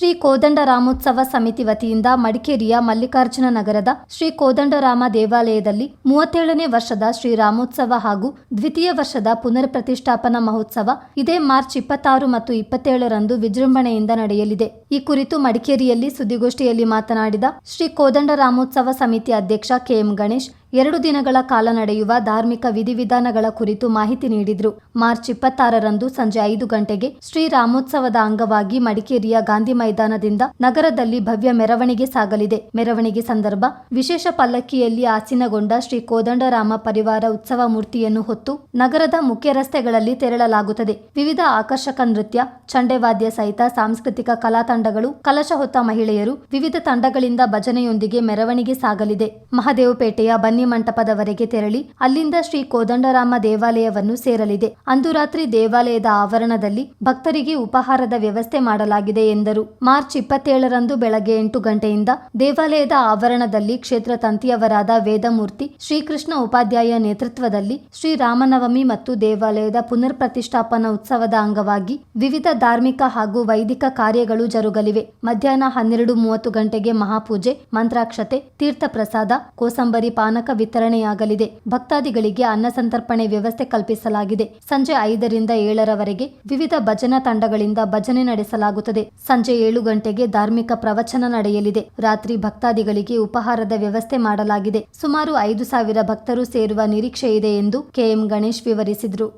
ಶ್ರೀ ಕೋದಂಡರಾಮೋತ್ಸವ ಸಮಿತಿ ವತಿಯಿಂದ ಮಡಿಕೇರಿಯ ಮಲ್ಲಿಕಾರ್ಜುನ ನಗರದ ಶ್ರೀ ಕೋದಂಡರಾಮ ದೇವಾಲಯದಲ್ಲಿ 37ನೇ ವರ್ಷದ ಶ್ರೀರಾಮೋತ್ಸವ ಹಾಗೂ ದ್ವಿತೀಯ ವರ್ಷದ ಪುನರ್ ಪ್ರತಿಷ್ಠಾಪನಾ ಮಹೋತ್ಸವ ಇದೇ ಮಾರ್ಚ್ 26 ಮತ್ತು 27ರಂದು ವಿಜೃಂಭಣೆಯಿಂದ ನಡೆಯಲಿದೆ. ಈ ಕುರಿತು ಮಡಿಕೇರಿಯಲ್ಲಿ ಸುದ್ದಿಗೋಷ್ಠಿಯಲ್ಲಿ ಮಾತನಾಡಿದ ಶ್ರೀ ಕೋದಂಡರಾಮೋತ್ಸವ ಸಮಿತಿ ಅಧ್ಯಕ್ಷ ಕೆಎಂ ಗಣೇಶ್ 2 ದಿನಗಳ ಕಾಲ ನಡೆಯುವ ಧಾರ್ಮಿಕ ವಿಧಿವಿಧಾನಗಳ ಕುರಿತು ಮಾಹಿತಿ ನೀಡಿದರು. ಮಾರ್ಚ್ 26ರಂದು ಸಂಜೆ 5 ಗಂಟೆಗೆ ಶ್ರೀರಾಮೋತ್ಸವದ ಅಂಗವಾಗಿ ಮಡಿಕೇರಿಯ ಗಾಂಧಿ ಮೈದಾನದಿಂದ ನಗರದಲ್ಲಿ ಭವ್ಯ ಮೆರವಣಿಗೆ ಸಾಗಲಿದೆ. ಮೆರವಣಿಗೆ ಸಂದರ್ಭ ವಿಶೇಷ ಪಲ್ಲಕ್ಕಿಯಲ್ಲಿ ಆಸೀನಗೊಂಡ ಶ್ರೀ ಕೋದಂಡರಾಮ ಪರಿವಾರ ಉತ್ಸವ ಮೂರ್ತಿಯನ್ನು ಹೊತ್ತು ನಗರದ ಮುಖ್ಯ ರಸ್ತೆಗಳಲ್ಲಿ ತೆರಳಲಾಗುತ್ತದೆ. ವಿವಿಧ ಆಕರ್ಷಕ ನೃತ್ಯ, ಚಂಡೆವಾದ್ಯ ಸಹಿತ ಸಾಂಸ್ಕೃತಿಕ ಕಲಾ ತಂಡಗಳು, ಕಲಶ ಹೊತ್ತ ಮಹಿಳೆಯರು, ವಿವಿಧ ತಂಡಗಳಿಂದ ಭಜನೆಯೊಂದಿಗೆ ಮೆರವಣಿಗೆ ಸಾಗಲಿದೆ. ಮಹದೇವಪೇಟೆಯ ಬನ್ನಿ ಮಂಟಪದವರೆಗೆ ತೆರಳಿ ಅಲ್ಲಿಂದ ಶ್ರೀ ಕೋದಂಡರಾಮ ದೇವಾಲಯವನ್ನು ಸೇರಲಿದೆ. ಅಂದು ರಾತ್ರಿ ದೇವಾಲಯದ ಆವರಣದಲ್ಲಿ ಭಕ್ತರಿಗೆ ಉಪಹಾರದ ವ್ಯವಸ್ಥೆ ಮಾಡಲಾಗಿದೆ ಎಂದರು. ಮಾರ್ಚ್ 27ರಂದು ಬೆಳಗ್ಗೆ 8 ಗಂಟೆಯಿಂದ ದೇವಾಲಯದ ಆವರಣದಲ್ಲಿ ಕ್ಷೇತ್ರ ತಂತಿಯವರಾದ ವೇದಮೂರ್ತಿ ಶ್ರೀಕೃಷ್ಣ ಉಪಾಧ್ಯಾಯ ನೇತೃತ್ವದಲ್ಲಿ ಶ್ರೀರಾಮನವಮಿ ಮತ್ತು ದೇವಾಲಯದ ಪುನರ್ ಪ್ರತಿಷ್ಠಾಪನಾ ಉತ್ಸವದ ಅಂಗವಾಗಿ ವಿವಿಧ ಧಾರ್ಮಿಕ ಹಾಗೂ ವೈದಿಕ ಕಾರ್ಯಗಳು ಜರುಗಲಿವೆ. ಮಧ್ಯಾಹ್ನ 12:30 ಗಂಟೆಗೆ ಮಹಾಪೂಜೆ, ಮಂತ್ರಾಕ್ಷತೆ, ತೀರ್ಥ ಪ್ರಸಾದ, ಕೋಸಂಬರಿ ಪಾನಕ ವಿತರಣೆಯಾಗಲಿದೆ. ಭಕ್ತಾದಿಗಳಿಗೆ ಅನ್ನ ಸಂತರ್ಪಣೆ ವ್ಯವಸ್ಥೆ ಕಲ್ಪಿಸಲಾಗಿದೆ. ಸಂಜೆ 5ರಿಂದ 7ರವರೆಗೆ ವಿವಿಧ ಭಜನಾ ತಂಡಗಳಿಂದ ಭಜನೆ ನಡೆಸಲಾಗುತ್ತದೆ. ಸಂಜೆ 7 ಗಂಟೆಗೆ ಧಾರ್ಮಿಕ ಪ್ರವಚನ ನಡೆಯಲಿದೆ. ರಾತ್ರಿ ಭಕ್ತಾದಿಗಳಿಗೆ ಉಪಹಾರದ ವ್ಯವಸ್ಥೆ ಮಾಡಲಾಗಿದೆ. ಸುಮಾರು 5,000 ಭಕ್ತರು ಸೇರುವ ನಿರೀಕ್ಷೆ ಇದೆ ಎಂದು ಕೆಎಂ ಗಣೇಶ್ ವಿವರಿಸಿದರು.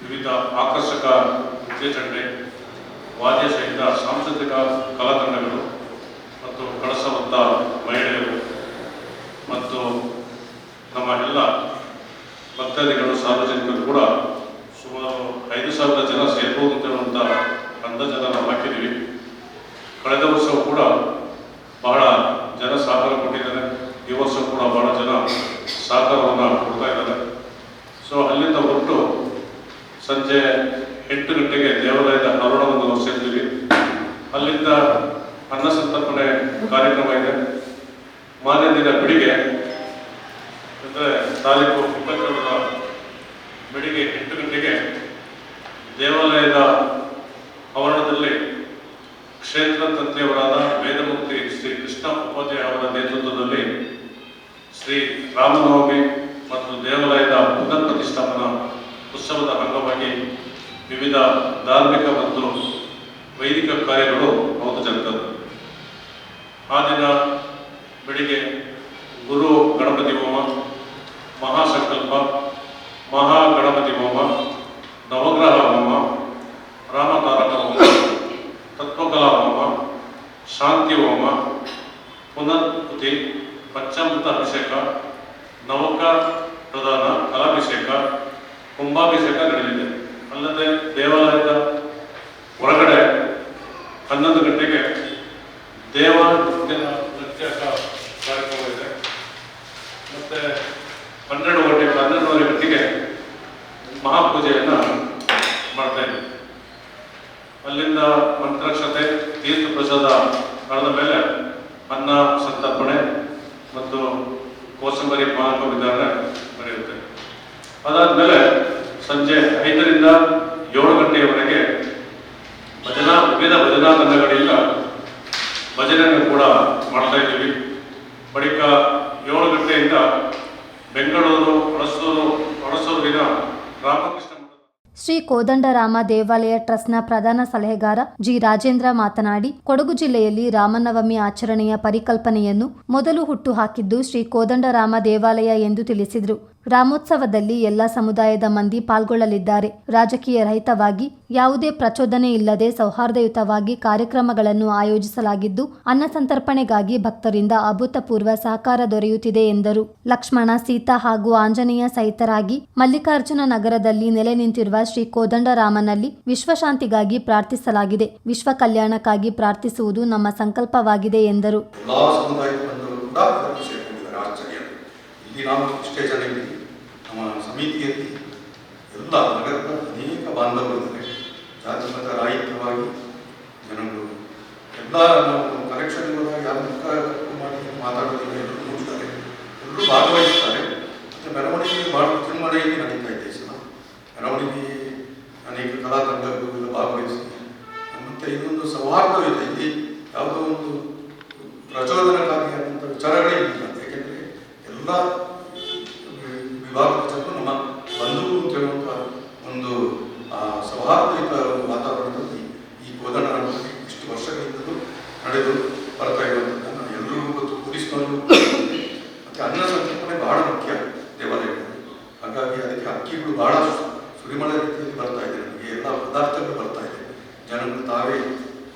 ವಿವಿಧ ಆಕರ್ಷಕ ನೃತ್ಯ, ವಾದ್ಯ ಸಹಿತ ಸಾಂಸ್ಕೃತಿಕ ಕಲಾ ತಂಡಗಳು ಮತ್ತು ಕಳಸ ಹೊತ್ತ ಮಹಿಳೆಯರು ಮತ್ತು ನಮ್ಮ ಎಲ್ಲ ಭಕ್ತಾದಿಗಳು, ಸಾರ್ವಜನಿಕರು ಕೂಡ ಸುಮಾರು 5,000 ಜನ ಸೇರ್ಬೋದು ಅಂತ ಹೇಳುವಂಥ ಅಂದಾಜನ್ನು ನಾವು ಹಾಕಿದ್ದೀವಿ. ಕಳೆದ ವರ್ಷವೂ ಕೂಡ ಬಹಳ ಜನ ಸಹಕಾರ ಕೊಟ್ಟಿದ್ದಾರೆ. ಈ ವರ್ಷ ಕೂಡ ಬಹಳ ಜನ ಸಹಕಾರವನ್ನು ಕೊಡ್ತಾ ಇದ್ದಾರೆ. ಸೊ ಅಲ್ಲಿಂದ ಹೊರಟು ಸಂಜೆ 8 ಗಂಟೆಗೆ ದೇವಾಲಯದ ಆವರಣವನ್ನು ನಾವು ಸೇರ್ತೀವಿ. ಅಲ್ಲಿಂದ ಅನ್ನ ಸಂತರ್ಪಣೆ ಕಾರ್ಯಕ್ರಮ ಇದೆ. ಮಾರನೇ ದಿನ ಬೆಳಿಗ್ಗೆ ಅಂದರೆ ತಾರೀಕು 22ರ ಬೆಳಿಗ್ಗೆ 8 ಗಂಟೆಗೆ ದೇವಾಲಯದ ಆವರಣದಲ್ಲಿ ಕ್ಷೇತ್ರ ತಂತ್ರಿಯವರಾದ ವೇದಮೂರ್ತಿ ಶ್ರೀ ಕೃಷ್ಣ ಉಪಾಧ್ಯಾಯ ಅವರ ನೇತೃತ್ವದಲ್ಲಿ ಶ್ರೀ ರಾಮನವಮಿ ಮತ್ತು ದೇವಾಲಯದ ಪುನರ್ ಪ್ರತಿಷ್ಠಾಪನಾ ಉತ್ಸವದ ಅಂಗವಾಗಿ ವಿವಿಧ ಧಾರ್ಮಿಕ ಮತ್ತು ವೈದಿಕ ಕಾರ್ಯಗಳು ಅವತ್ತು ಜರುಗುತ್ತದೆ. ಆ ದಿನ ಬೆಳಿಗ್ಗೆ ಗುರು ಗಣಪತಿ ಹೋಮ, ಮಹಾಸಂಕಲ್ಪ, ಮಹಾಗಣಪತಿ ಹೋಮ, ನವಗ್ರಹ ಹೋಮ, ರಾಮತಾರಕ ಹೋಮ, ತತ್ವಕಲಾ ಹೋಮ, ಶಾಂತಿ ಹೋಮ, ಪುನರ್ಪುತಿ, ಪಂಚಾಮೃತ ಅಭಿಷೇಕ, ನವಕ ಪ್ರಧಾನ, ಕಲಾಭಿಷೇಕ, ಕುಂಭಾಭಿಷೇಕ ನಡೆಯಲಿದೆ. ಅಲ್ಲದೆ ದೇವಾಲಯದ ಹೊರಗಡೆ 11 ಗಂಟೆಗೆ ದೇವ ನೃತ್ಯ ಕಾರ್ಯಕ್ರಮ ಇದೆ. ಮತ್ತು 12:30 ಗಂಟೆಗೆ ಮಹಾಪೂಜೆಯನ್ನು ಮಾಡ್ತಾ ಇದ್ದೀವಿ. ಅಲ್ಲಿಂದ ಮಂತ್ರಾಕ್ಷತೆ, ತೀರ್ಥ ಪ್ರಸಾದ ನಡೆದ ಮೇಲೆ ಅನ್ನ ಸಂತರ್ಪಣೆ ಮತ್ತು ಕೋಸಂಬರಿ ಪಾನಕ ವಿತರಣೆ ನಡೆಯುತ್ತೆ. ಅದಾದಮೇಲೆ ಸಂಜೆ 5ರಿಂದ 7 ಗಂಟೆಯವರೆಗೆ ವಿವಿಧ ಭಜನಾ ತಂಡಗಳಿಂದ ಭಜನೆಯನ್ನು ಕೂಡ ಮಾಡ್ತಾ ಇದ್ದೀವಿ. ಬಳಿಕ 7 ಗಂಟೆಯಿಂದ ಬೆಂಗಳೂರು ಹಳಸೂರಿನ ರಾಮಕೃಷ್ಣ ಶ್ರೀ ಕೋದಂಡರಾಮ ದೇವಾಲಯ ಟ್ರಸ್ಟ್ನ ಪ್ರಧಾನ ಸಲಹೆಗಾರ ಜಿ ರಾಜೇಂದ್ರ ಮಾತನಾಡಿ, ಕೊಡಗು ಜಿಲ್ಲೆಯಲ್ಲಿ ರಾಮನವಮಿ ಆಚರಣೆಯ ಪರಿಕಲ್ಪನೆಯನ್ನು ಮೊದಲು ಹುಟ್ಟುಹಾಕಿದ್ದು ಶ್ರೀ ಕೋದಂಡರಾಮ ದೇವಾಲಯ ಎಂದು ತಿಳಿಸಿದರು. ರಾಮೋತ್ಸವದಲ್ಲಿ ಎಲ್ಲ ಸಮುದಾಯದ ಮಂದಿ ಪಾಲ್ಗೊಳ್ಳಲಿದ್ದಾರೆ. ರಾಜಕೀಯ ರಹಿತವಾಗಿ ಯಾವುದೇ ಪ್ರಚೋದನೆ ಇಲ್ಲದೆ ಸೌಹಾರ್ದಯುತವಾಗಿ ಕಾರ್ಯಕ್ರಮಗಳನ್ನು ಆಯೋಜಿಸಲಾಗಿದ್ದು ಅನ್ನ ಸಂತರ್ಪಣೆಗಾಗಿ ಭಕ್ತರಿಂದ ಅಭೂತಪೂರ್ವ ಸಹಕಾರ ದೊರೆಯುತ್ತಿದೆ ಎಂದರು. ಲಕ್ಷ್ಮಣ, ಸೀತಾ ಹಾಗೂ ಆಂಜನೇಯ ಸಹಿತರಾಗಿ ಮಲ್ಲಿಕಾರ್ಜುನ ನಗರದಲ್ಲಿ ನೆಲೆ ನಿಂತಿರುವ ಶ್ರೀ ಕೋದಂಡರಾಮನಲ್ಲಿ ವಿಶ್ವಶಾಂತಿಗಾಗಿ ಪ್ರಾರ್ಥಿಸಲಾಗಿದೆ. ವಿಶ್ವ ಕಲ್ಯಾಣಕ್ಕಾಗಿ ಪ್ರಾರ್ಥಿಸುವುದು ನಮ್ಮ ಸಂಕಲ್ಪವಾಗಿದೆ ಎಂದರು. ನಾವು ಇಷ್ಟೇ ಜನ ಇದ್ದೀವಿ. ನಮ್ಮ ಸಮಿತಿಯಲ್ಲಿ ಎಲ್ಲ ನಗರದ ಅನೇಕ ಬಾಂಧವರಿದ್ದಾರೆ. ಜಾತಿ ಮತ ರಾಹಿತ್ಯವಾಗಿ ಜನಗಳು ಎಲ್ಲ ನಾವು ಕಲೆಕ್ಷನ್ ಹೋದಾಗ ಯಾರು ಮುಖ ಮಾಡಿ ಮಾತಾಡೋದಿಲ್ಲ, ಎಲ್ಲರೂ ನೋಡ್ತಾರೆ, ಎಲ್ಲರೂ ಭಾಗವಹಿಸ್ತಾರೆ. ಮತ್ತು ಮೆರವಣಿಗೆ ಭಾಳ ವಿಜೃಂಭಣೆಯಲ್ಲಿ ನಡೀತಾ ಇದೆ. ಸಲ ಮೆರವಣಿಗೆ ಅನೇಕ ಕಲಾ ತಂಡಗಳು ಭಾಗವಹಿಸಿ ನಮ್ಮ ಮತ್ತು ಇನ್ನೊಂದು ಸೌಹಾರ್ದವಿದೆ. ಇಲ್ಲಿ ಯಾವುದೋ ಒಂದು ಪ್ರಚೋದನಕಾರಿಯಾದಂಥ ವಿಚಾರಗಳೇ ಇಲ್ಲ. ಏಕೆಂದರೆ ಎಲ್ಲ ವಿಭಾಗದ ಜನರು ನಮ್ಮ ಬಂಧುಗಳು ಅಂತ ಹೇಳುವಂಥ ಒಂದು ಸೌಹಾರ್ದಯುತ ವಾತಾವರಣದಲ್ಲಿ ಈ ಕೋದಂಡರಾಮದಲ್ಲಿ ಇಷ್ಟು ವರ್ಷಗಳಿಂದಲೂ ನಡೆದು ಬರ್ತಾ ಇರುವಂಥದ್ದನ್ನು ಎಲ್ಲರಿಗೂ ಗೊತ್ತು. ಪೊಲೀಸ್ನವರು ಮತ್ತು ಅನ್ನ ಸಂತರ್ಪಣೆ ಬಹಳ ಮುಖ್ಯ ದೇವಾಲಯಗಳಲ್ಲಿ. ಹಾಗಾಗಿ ಅದಕ್ಕೆ ಅಕ್ಕಿಗಳು ಬಹಳ ಸುರಿಮಳೆ ರೀತಿಯಲ್ಲಿ ಬರ್ತಾ ಇದೆ. ನಮಗೆ ಎಲ್ಲ ಪದಾರ್ಥಗಳು ಬರ್ತಾ ಇದೆ. ಜನರು ತಾವೇ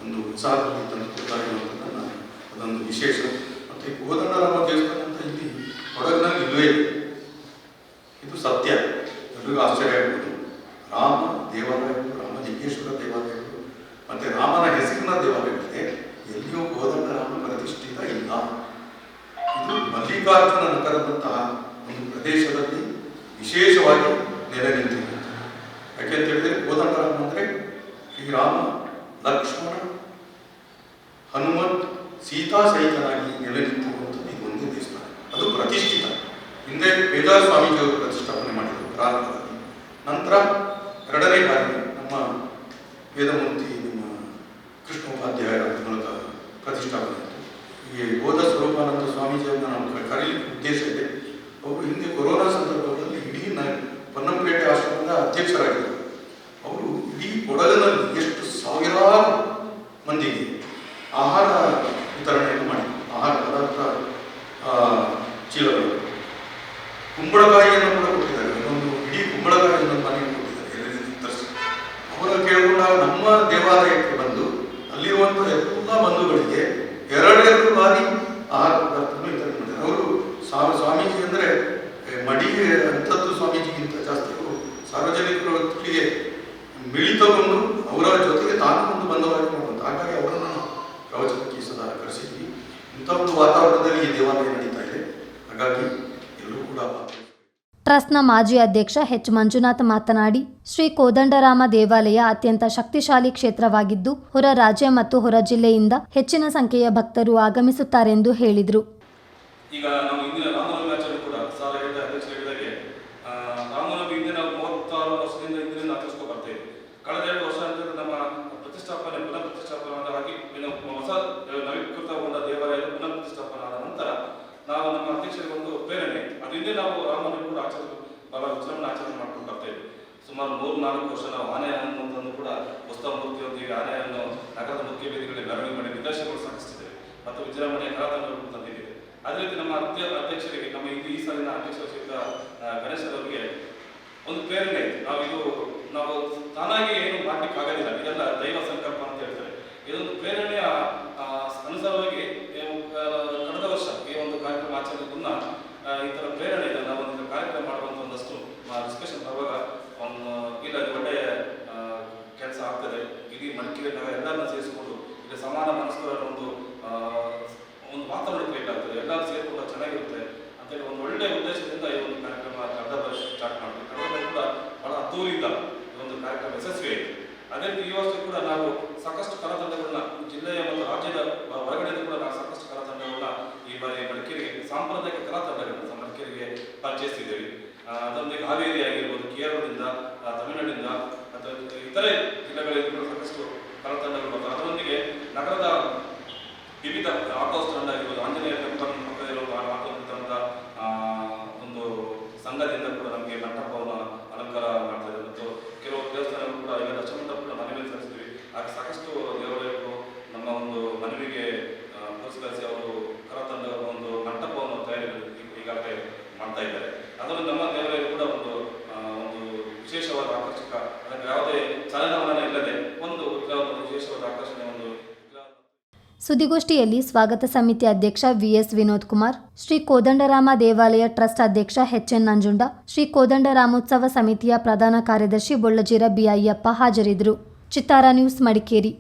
ಒಂದು ಉತ್ಸಾಹದಲ್ಲಿ ತಂದು ಕೊಡ್ತಾ ಇರುವಂಥದ್ದನ್ನು ಅದೊಂದು ವಿಶೇಷ. ಮತ್ತು ಈ ಕೋದಂಡರಾಮ ದೇವಸ್ಥಾನ ಅಂತ ಇಲ್ಲಿ ಕೊಡಗಿನಲ್ಲಿ ಇಲ್ಲವೇ ಇಲ್ಲ. ಇದು ಸತ್ಯ. ಎಲ್ರಿಗೂ ಆಶ್ಚರ್ಯ ಆಗ್ಬೋದು. ರಾಮ ದೇವಾಲಯಗಳು, ರಾಮಲಿಂಗೇಶ್ವರ ದೇವಾಲಯಗಳು ಮತ್ತು ರಾಮನ ಹೆಸರಿನ ದೇವಾಲಯಗಳಿದೆ. ಎಲ್ಲಿಯೂ ಕೋದಂಡರಾಮ ಪ್ರತಿಷ್ಠಿತ ಇಲ್ಲ. ಇದು ಮಲ್ಲಿಕಾರ್ಜುನ ನಗರದಂತಹ ಒಂದು ಪ್ರದೇಶದಲ್ಲಿ ವಿಶೇಷವಾಗಿ ನೆಲೆ ನಿಂತಿದೆ. ಯಾಕೆಂತ ಹೇಳಿದ್ರೆ ಕೋದಂಡರಾಮ ಅಂದರೆ ಶ್ರೀರಾಮ, ಲಕ್ಷ್ಮಣ, ಹನುಮಂತ್, ಸೀತಾ ಸಹಿತನಾಗಿ ನೆಲೆ ನಿಂತಿರುವಂಥದ್ದು ಇದೊಂದೇ ದೇವಸ್ಥಾನ. ಅದು ಪ್ರತಿಷ್ಠಿತ. ಹಿಂದೆ ಬೇದಾರ ಸ್ವಾಮೀಜಿಯವರು ಪ್ರತಿಷ್ಠಾಪನೆ ಮಾಡಿದರು ಪ್ರಾರಂಭದಲ್ಲಿ. ನಂತರ ಎರಡನೇ ಬಾರಿ ನಮ್ಮ ವೇದಮೂರ್ತಿ ನಮ್ಮ ಕೃಷ್ಣೋಪಾಧ್ಯಾಯರ ಮೂಲಕ ಪ್ರತಿಷ್ಠಾಪನೆ ಆಯಿತು. ಈ ಬೋಧ ಸ್ವರೂಪಾನಂದ ಸ್ವಾಮೀಜಿಯವರನ್ನು ನಾವು ಕರೀಲಿಕ್ಕೆ ಉದ್ದೇಶ ಇದೆ. ಅವರು ಹಿಂದೆ ಕೊರೋನಾ ಸಂದರ್ಭದಲ್ಲಿ ಇಡೀ ಪೊನ್ನಂಪೇಟೆ ಆಶ್ರಮದ ಅಧ್ಯಕ್ಷರಾಗಿದ್ದರು. ಅವರು ಇಡೀ ಕೊಡಗಿನಲ್ಲಿ ಎಷ್ಟು ಸಾವಿರಾರು ಮಂದಿಗೆ ಆಹಾರ ವಿತರಣೆಯನ್ನು ಮಾಡಿದರು. ಆಹಾರ ಪದಾರ್ಥ ಚೀಲಗಳು, ಕುಂಬಳಕಾಯಿಯನ್ನು ಕೂಡ ಕೊಟ್ಟಿದ್ದಾರೆ. ಒಂದು ಇಡೀ ಕುಂಬಳಕಾಯಿಯನ್ನು ಮನೆಗೆ ಕೊಟ್ಟಿದ್ದಾರೆ ಎಲ್ಲರಿಂದ ತರಿಸಿ. ಅವರು ಕೇಳಿಕೊಂಡು ನಮ್ಮ ದೇವಾಲಯಕ್ಕೆ ಬಂದು ಅಲ್ಲಿರುವಂಥ ಎಲ್ಲ ಬಂಧುಗಳಿಗೆ ಎರಡೆರಡು ಬಾರಿ ಆಹಾರ ಪದಾರ್ಥವನ್ನು ವಿತರಣೆ ಮಾಡಿದ್ದಾರೆ. ಅವರು ಸ್ವಾಮೀಜಿ ಅಂದರೆ ಮಡಿಗೆ ಅಂಥದ್ದು ಸ್ವಾಮೀಜಿಗಿಂತ ಜಾಸ್ತಿ ಅವರು ಸಾರ್ವಜನಿಕರೊಟ್ಟಿಗೆ ಮಿಳಿತಗೊಂಡು ಅವರ ಜೊತೆಗೆ ತಾನು ಒಂದು ಬಂಧವಾಗಿ ಮಾಡುವಂಥ. ಹಾಗಾಗಿ ಅವರನ್ನು ಪ್ರವಚನಕ್ಕೆ ಸದಾ ಕರೆಸಿದ್ವಿ. ಇಂಥ ಒಂದು ವಾತಾವರಣದಲ್ಲಿ ಈ ದೇವಾಲಯ ನಡೀತಾ ಇದೆ. ಹಾಗಾಗಿ ಎಲ್ಲರೂ ಕೂಡ ಟ್ರಸ್ಟ್ನ ಮಾಜಿ ಅಧ್ಯಕ್ಷ ಎಚ್ ಮಂಜುನಾಥ್ ಮಾತನಾಡಿ, ಶ್ರೀ ಕೋದಂಡರಾಮ ದೇವಾಲಯ ಅತ್ಯಂತ ಶಕ್ತಿಶಾಲಿ ಕ್ಷೇತ್ರವಾಗಿದ್ದು ಹೊರ ರಾಜ್ಯ ಮತ್ತು ಹೊರ ಜಿಲ್ಲೆಯಿಂದ ಹೆಚ್ಚಿನ ಸಂಖ್ಯೆಯ ಭಕ್ತರು ಆಗಮಿಸುತ್ತಾರೆಂದು ಹೇಳಿದರು. ಈಗ ನಾವು ಇಂದಿನ ರಾಮನವಮಿ ಆಚರಣೆ ಕೂಡ ಸಾಲ ಹೇಳಿದ ಅಧ್ಯಕ್ಷ ಹೇಳಿದಾಗೆ ರಾಮನವಮಿ ಹಿಂದೆ ನಾವು 36 ವರ್ಷದಿಂದ ಹಿಂದಿನ ಆಚರಿಸ್ಕೊ ಬರ್ತೇವೆ. ಕಳೆದ 2 ವರ್ಷ ಅಂತಂದ್ರೆ ನಮ್ಮ ಪ್ರತಿಷ್ಠಾಪನೆ ಪುನಃ ಪ್ರತಿಷ್ಠಾಪನೆ ಆಗಿ ಹೊಸ ನವೀಕೃತಗೊಂಡ ದೇವಾಲಯ ಪುನಃ ಪ್ರತಿಷ್ಠಾಪನೆ ಆದ ನಂತರ ನಾವು ನಮ್ಮ ಅಧ್ಯಕ್ಷರಿಗೆ ಒಂದು ಪ್ರೇರಣೆ, ಅದು ಹಿಂದೆ ನಾವು ರಾಮನವಮಿ ಕೂಡ ಬಹಳ ವಿಜೃಂಭಣೆ ಆಚರಣೆ ಮಾಡ್ಕೊಂಡು ಬರ್ತೇವೆ. ಸುಮಾರು 3-4 ವರ್ಷ ನಾವು ಆನೆ ಅನ್ನೋದನ್ನು ಕೂಡ ಹೊಸ ಮೂರ್ತಿಯೊಂದಿಗೆ ಆನೆಯನ್ನು ನಗರದ ಮುಖ್ಯ ಬೀದಿಗಳಲ್ಲಿ ಮೆರವಣಿಗೆ ಮಾಡಿ ನಿದರ್ಶನಗಳು ಸಾಗಿಸ್ತಿದ್ದೇವೆ ಮತ್ತು ವಿಜೃಂಭಣೆಯ ಕಲಾತಂತ್ರಗಳು ತಂದಿದ್ದೇವೆ. ಅದೇ ರೀತಿ ನಮ್ಮ ಅಧ್ಯಕ್ಷರಿಗೆ, ನಮ್ಮ ಈ ಸಾಲಿನ ಅಧ್ಯಕ್ಷರಾದ ಗಣೇಶರವರಿಗೆ ಒಂದು ಪ್ರೇರಣೆ, ನಾವು ತಾನಾಗಿ ಏನು ಮಾಡ್ಲಿಕ್ಕೆ ಆಗೋದಿಲ್ಲ, ಇದೆಲ್ಲ ದೈವ ಸಂಕಲ್ಪ ಅಂತ ಹೇಳ್ತಾರೆ. ಇದೊಂದು ಪ್ರೇರಣೆಯ ಅನುಸಾರವಾಗಿ ಕಳೆದ ವರ್ಷ ಈ ಒಂದು ಕಾರ್ಯಕ್ರಮ ಆಚರಣೆ ಪುನಃ ಈ ಥರ ಪ್ರೇರಣೆ ಇದೆ. ನಾವು ಒಂದು ಕಾರ್ಯಕ್ರಮ ಮಾಡುವಂಥ ಒಂದಷ್ಟು ಡಿಸ್ಕಷನ್ ಬರುವಾಗ ಇಲ್ಲ ಇದು ಒಳ್ಳೆಯ ಕೆಲಸ ಆಗ್ತದೆ, ಇಡೀ ಮಡಿಕೇರಿ ನಾವು ಎಲ್ಲರನ್ನ ಸೇರಿಸಿಕೊಂಡು ಈಗ ಸಮಾನ ಮನಸ್ಕರ ಒಂದು ವಾತಾವರಣ ಕ್ರಿಯೇಟ್ ಆಗ್ತದೆ, ಎಲ್ಲರೂ ಸೇರಿಕೊಂಡು ಚೆನ್ನಾಗಿರುತ್ತೆ ಅಂತೇಳಿ ಒಂದು ಒಳ್ಳೆಯ ಉದ್ದೇಶದಿಂದ ಈ ಒಂದು ಕಾರ್ಯಕ್ರಮ ಕಳೆದ ವರ್ಷ ಸ್ಟಾರ್ಟ್ ಮಾಡ್ತೀವಿ. ಕಳೆದ ವರ್ಷ ಕೂಡ ಬಹಳ ಅದ್ದೂರಿಯಿಂದ ಈ ಒಂದು ಕಾರ್ಯಕ್ರಮ ಯಶಸ್ವಿ ಆಯಿತು. ಅದೇ ರೀತಿ ಈ ವರ್ಷ ಕೂಡ ನಾವು ಸಾಕಷ್ಟು ಕಲಾತಂಡಗಳನ್ನ ಜಿಲ್ಲೆಯ ಮತ್ತು ರಾಜ್ಯದ ಹೊರಗಡೆ ಕೂಡ ನಾವು ಸಾಕಷ್ಟು ಕಲಾತಂಡಗಳನ್ನ ಈ ಬಾರಿ ಮಡಿಕೇರಿಗೆ ಸಾಂಪ್ರದಾಯಿಕ ಕಲಾತಂಡಗಳನ್ನ ಮಡಿಕೇರಿಗೆ ಪರಿಚಯಿಸಿದ್ದೇವೆ. ಅದರೊಂದಿಗೆ ಹಾವೇರಿ ಆಗಿರ್ಬೋದು, ಕೇರಳದಿಂದ, ತಮಿಳುನಾಡಿನಿಂದ ಅಥವಾ ಇತರೆ ಜಿಲ್ಲೆಗಳಲ್ಲಿ ಕೂಡ ಸಾಕಷ್ಟು ಕಲಾತಂಡಗಳು ಬರ್ತವೆ. ಅದರೊಂದಿಗೆ ನಗರದ ವಿವಿಧ ಆಟೋಸ್ ತಂಡ ಆಗಿರ್ಬೋದು, ಆಂಜನೇಯ ಟೆಂಪಲ್ ಪಕ್ಕದಲ್ಲಿರುವ ತಂಡದ ಒಂದು ಸಂಘದಿಂದ ಕೂಡ ನಮಗೆ ಮಂಟಪವನ್ನು ಅಲಂಕಾರ ಮಾಡ್ತಾ ಇದೆ. ಮತ್ತು ಕೆಲವು ದೇವಸ್ಥಾನಗಳು ಕೂಡ ಈಗ ದಶಮಂಟಪ ಕೂಡ ಮನೆ ಮೇಲೆ ಸಲ್ಲಿಸ್ತೀವಿ. ಹಾಗೆ ಸಾಕಷ್ಟು ದೇವಾಲಯಗಳು ನಮ್ಮ ಒಂದು ಮನವಿಗೆ ಪುರಸ್ಕರಿಸಿ ಅವರು ಕಲಾತಂಡ ಒಂದು ಮಂಟಪವನ್ನು ಈಗಾಗಲೇ ಮಾಡ್ತಾ ಇದ್ದಾರೆ. ಅದನ್ನು ನಮ್ಮ ದೇವಾಲಯ ಕೂಡ ಒಂದು ವಿಶೇಷವಾದ ಆಕರ್ಷಕ, ಅದಕ್ಕೆ ಯಾವುದೇ ಚಲನವಲನ ಇಲ್ಲದೆ ಒಂದು ವಿಶೇಷವಾದ ಆಕರ್ಷಣೆ ಒಂದು. ಸುದ್ದಿಗೋಷ್ಠಿಯಲ್ಲಿ ಸ್ವಾಗತ ಸಮಿತಿ ಅಧ್ಯಕ್ಷ ವಿಎಸ್ ವಿನೋದ್ ಕುಮಾರ್, ಶ್ರೀ ಕೋದಂಡರಾಮ ದೇವಾಲಯ ಟ್ರಸ್ಟ್ ಅಧ್ಯಕ್ಷ ಎಚ್ಎನ್ ನಂಜುಂಡ, ಶ್ರೀ ಕೋದಂಡರಾಮೋತ್ಸವ ಸಮಿತಿಯ ಪ್ರಧಾನ ಕಾರ್ಯದರ್ಶಿ ಬೊಳ್ಳಜಿರ ಬಿ ಅಯ್ಯಪ್ಪ ಹಾಜರಿದ್ದರು. ಚಿತ್ತಾರ ನ್ಯೂಸ್, ಮಡಿಕೇರಿ.